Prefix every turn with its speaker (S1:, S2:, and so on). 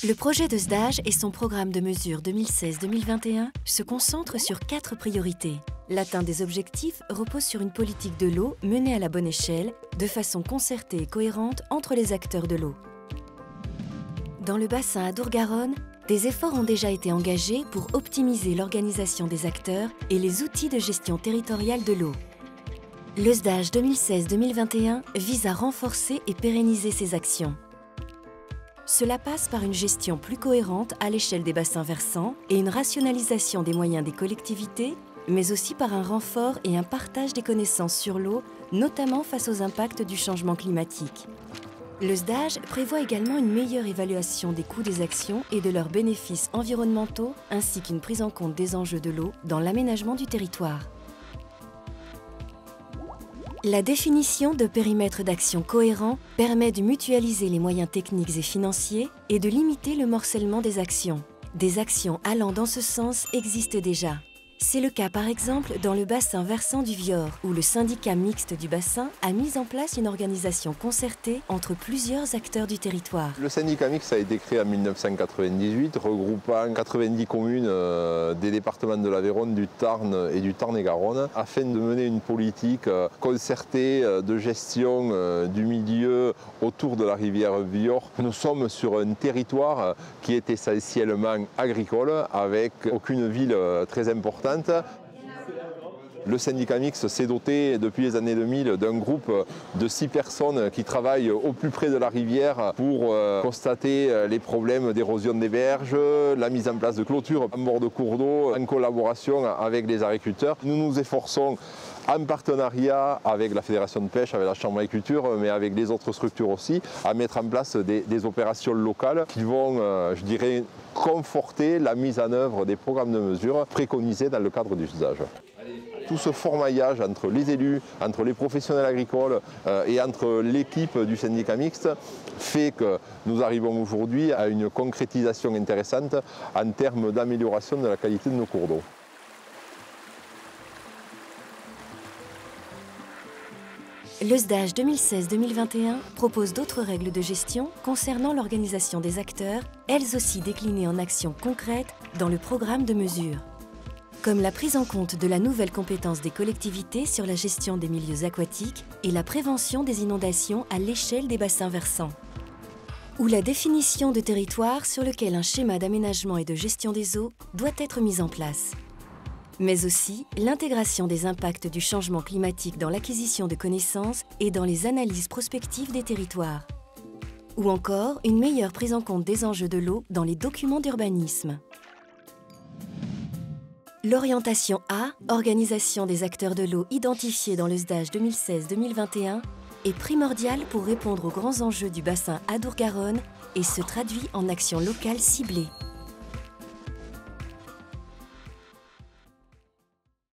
S1: Le projet de SDAGE et son programme de mesure 2016-2021 se concentrent sur 4 priorités. L'atteinte des objectifs repose sur une politique de l'eau menée à la bonne échelle, de façon concertée et cohérente entre les acteurs de l'eau. Dans le bassin Adour-Garonne, des efforts ont déjà été engagés pour optimiser l'organisation des acteurs et les outils de gestion territoriale de l'eau. Le SDAGE 2016-2021 vise à renforcer et pérenniser ces actions. Cela passe par une gestion plus cohérente à l'échelle des bassins versants et une rationalisation des moyens des collectivités, mais aussi par un renfort et un partage des connaissances sur l'eau, notamment face aux impacts du changement climatique. Le SDAGE prévoit également une meilleure évaluation des coûts des actions et de leurs bénéfices environnementaux, ainsi qu'une prise en compte des enjeux de l'eau dans l'aménagement du territoire. La définition de périmètres d'action cohérents permet de mutualiser les moyens techniques et financiers et de limiter le morcellement des actions. Des actions allant dans ce sens existent déjà. C'est le cas par exemple dans le bassin versant du Vior, où le syndicat mixte du bassin a mis en place une organisation concertée entre plusieurs acteurs du territoire.
S2: Le syndicat mixte a été créé en 1998, regroupant 90 communes des départements de l'Aveyron, du Tarn et du Tarn-et-Garonne, afin de mener une politique concertée de gestion du milieu autour de la rivière Vior. Nous sommes sur un territoire qui est essentiellement agricole, avec aucune ville très importante. Le syndicat mixte s'est doté depuis les années 2000 d'un groupe de 6 personnes qui travaillent au plus près de la rivière pour constater les problèmes d'érosion des berges, la mise en place de clôtures en bord de cours d'eau en collaboration avec les agriculteurs. Nous nous efforçons en partenariat avec la Fédération de pêche, avec la Chambre d'agriculture, mais avec les autres structures aussi, à mettre en place des opérations locales qui vont, je dirais, conforter la mise en œuvre des programmes de mesure préconisés dans le cadre du SDAGE. Tout ce formaillage entre les élus, entre les professionnels agricoles et entre l'équipe du syndicat mixte fait que nous arrivons aujourd'hui à une concrétisation intéressante en termes d'amélioration de la qualité de nos cours d'eau.
S1: Le SDAGE 2016-2021 propose d'autres règles de gestion concernant l'organisation des acteurs, elles aussi déclinées en actions concrètes dans le programme de mesure. Comme la prise en compte de la nouvelle compétence des collectivités sur la gestion des milieux aquatiques et la prévention des inondations à l'échelle des bassins versants. Ou la définition de territoire sur lequel un schéma d'aménagement et de gestion des eaux doit être mis en place. Mais aussi l'intégration des impacts du changement climatique dans l'acquisition de connaissances et dans les analyses prospectives des territoires. Ou encore une meilleure prise en compte des enjeux de l'eau dans les documents d'urbanisme. L'orientation A, organisation des acteurs de l'eau identifiés dans le SDAGE 2016-2021, est primordiale pour répondre aux grands enjeux du bassin Adour-Garonne et se traduit en actions locales ciblées.